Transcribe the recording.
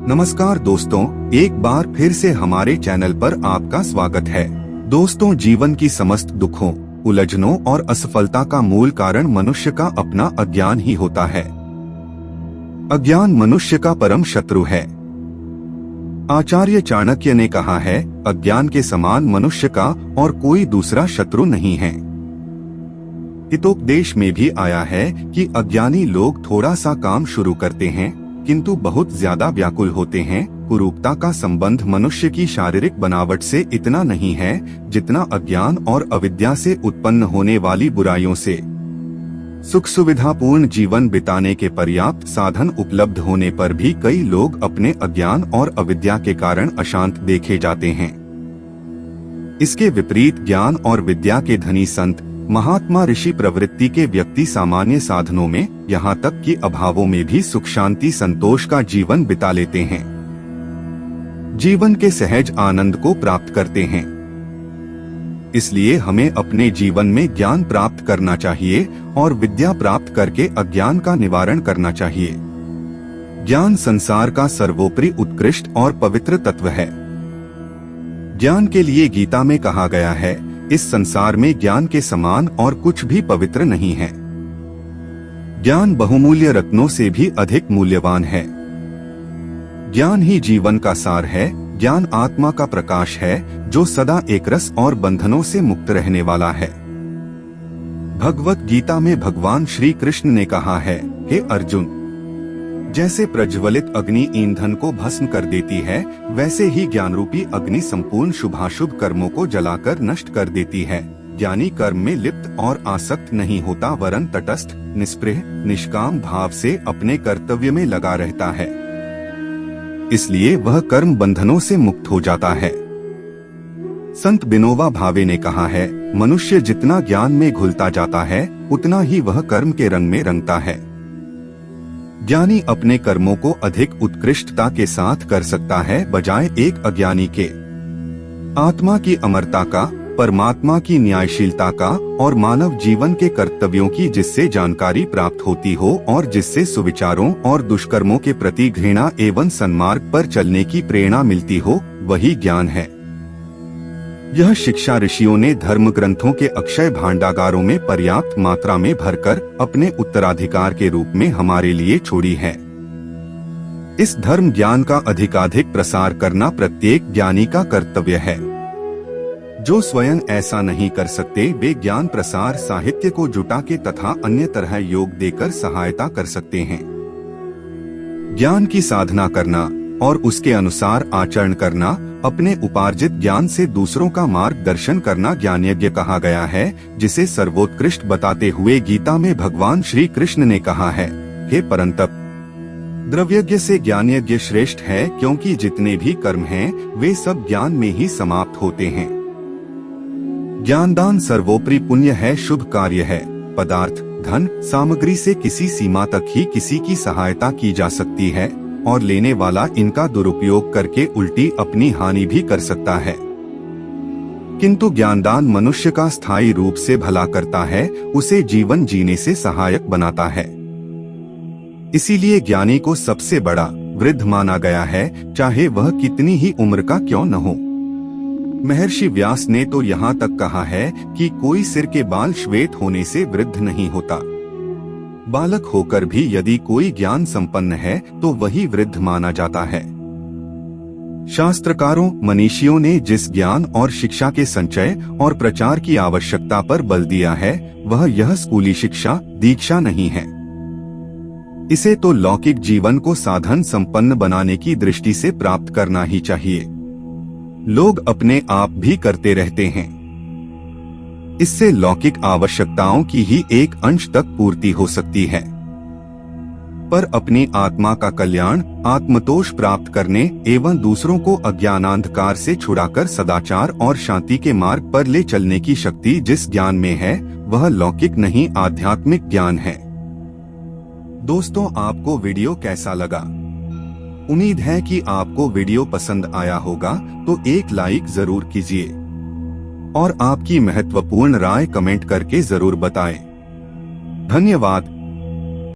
नमस्कार दोस्तों, एक बार फिर से हमारे चैनल पर आपका स्वागत है। दोस्तों, जीवन की समस्त दुखों, उलझनों और असफलता का मूल कारण मनुष्य का अपना अज्ञान ही होता है। अज्ञान मनुष्य का परम शत्रु है। आचार्य चाणक्य ने कहा है, अज्ञान के समान मनुष्य का और कोई दूसरा शत्रु नहीं है। हितोपदेश में भी आया है कि अज्ञानी लोग थोड़ा सा काम शुरू करते हैं किंतु बहुत ज्यादा व्याकुल होते हैं। कुरूपता का संबंध मनुष्य की शारीरिक बनावट से इतना नहीं है जितना अज्ञान और अविद्या से उत्पन्न होने वाली बुराइयों से। सुख सुविधापूर्ण जीवन बिताने के पर्याप्त साधन उपलब्ध होने पर भी कई लोग अपने अज्ञान और अविद्या के कारण अशांत देखे जाते हैं। इसके विपरीत ज्ञान और विद्या के धनी संत, महात्मा, ऋषि प्रवृत्ति के व्यक्ति सामान्य साधनों में, यहाँ तक कि अभावों में भी सुख शांति संतोष का जीवन बिता लेते हैं। जीवन के सहज आनंद को प्राप्त करते हैं। इसलिए हमें अपने जीवन में ज्ञान प्राप्त करना चाहिए और विद्या प्राप्त करके अज्ञान का निवारण करना चाहिए। ज्ञान संसार का सर्वोपरि उत्कृष्ट और पवित्र तत्व है। ज्ञान के लिए गीता में कहा गया है, इस संसार में ज्ञान के समान और कुछ भी पवित्र नहीं है। ज्ञान बहुमूल्य रत्नों से भी अधिक मूल्यवान है। ज्ञान ही जीवन का सार है। ज्ञान आत्मा का प्रकाश है जो सदा एकरस और बंधनों से मुक्त रहने वाला है। भगवत गीता में भगवान श्री कृष्ण ने कहा है, हे अर्जुन, जैसे प्रज्वलित अग्नि ईंधन को भस्म कर देती है, वैसे ही ज्ञान रूपी अग्नि संपूर्ण शुभाशुभ कर्मों को जलाकर नष्ट कर देती है। ज्ञानी कर्म में लिप्त और आसक्त नहीं होता, वरन तटस्थ, निष्पृह, निष्काम भाव से अपने कर्तव्य में लगा रहता है। इसलिए वह कर्म बंधनों से मुक्त हो जाता है। संत विनोबा भावे ने कहा है, मनुष्य जितना ज्ञान में घुलता जाता है उतना ही वह कर्म के रंग में रंगता है। ज्ञानी अपने कर्मों को अधिक उत्कृष्टता के साथ कर सकता है बजाय एक अज्ञानी के। आत्मा की अमरता का, परमात्मा की न्यायशीलता का और मानव जीवन के कर्तव्यों की जिससे जानकारी प्राप्त होती हो और जिससे सुविचारों और दुष्कर्मों के प्रति घृणा एवं सन्मार्ग पर चलने की प्रेरणा मिलती हो, वही ज्ञान है। यह शिक्षा ऋषियों ने धर्म ग्रंथों के अक्षय भांडागारों में पर्याप्त मात्रा में भरकर अपने उत्तराधिकार के रूप में हमारे लिए छोड़ी है। इस धर्म ज्ञान का अधिकाधिक प्रसार करना प्रत्येक ज्ञानी का कर्तव्य है। जो स्वयं ऐसा नहीं कर सकते, वे ज्ञान प्रसार साहित्य को जुटा के तथा अन्य तरह योग देकर सहायता कर सकते हैं। ज्ञान की साधना करना और उसके अनुसार आचरण करना, अपने उपार्जित ज्ञान से दूसरों का मार्गदर्शन करना ज्ञानयज्ञ कहा गया है, जिसे सर्वोत्कृष्ट बताते हुए गीता में भगवान श्री कृष्ण ने कहा है, हे परंतप, द्रव्यज्ञ से ज्ञानयज्ञ श्रेष्ठ है, क्योंकि जितने भी कर्म हैं वे सब ज्ञान में ही समाप्त होते हैं। ज्ञानदान सर्वोपरि पुण्य है, शुभ कार्य है। पदार्थ, धन, सामग्री से किसी सीमा तक ही किसी की सहायता की जा सकती है और लेने वाला इनका दुरुपयोग करके उल्टी अपनी हानि भी कर सकता है। किंतु ज्ञानदान मनुष्य का स्थायी रूप से भला करता है, उसे जीवन जीने से सहायक बनाता है। इसीलिए ज्ञानी को सबसे बड़ा वृद्ध माना गया है, चाहे वह कितनी ही उम्र का क्यों न हो। महर्षि व्यास ने तो यहाँ तक कहा है कि कोई सिर के बाल श्वेत होने से वृद्ध नहीं होता। बालक होकर भी यदि कोई ज्ञान संपन्न है तो वही वृद्ध माना जाता है। शास्त्रकारों, मनीषियों ने जिस ज्ञान और शिक्षा के संचय और प्रचार की आवश्यकता पर बल दिया है, वह यह स्कूली शिक्षा, दीक्षा नहीं है। इसे तो लौकिक जीवन को साधन संपन्न बनाने की दृष्टि से प्राप्त करना ही चाहिए। लोग अपने आप भी करते रहते हैं। इससे लौकिक आवश्यकताओं की ही एक अंश तक पूर्ति हो सकती है, पर अपनी आत्मा का कल्याण, आत्मतोष प्राप्त करने एवं दूसरों को अज्ञानांधकार से छुड़ाकर सदाचार और शांति के मार्ग पर ले चलने की शक्ति जिस ज्ञान में है, वह लौकिक नहीं आध्यात्मिक ज्ञान है। दोस्तों, आपको वीडियो कैसा लगा? उम्मीद है कि आपको वीडियो पसंद आया होगा, तो एक लाइक जरूर कीजिए और आपकी महत्वपूर्ण राय कमेंट करके जरूर बताएं। धन्यवाद।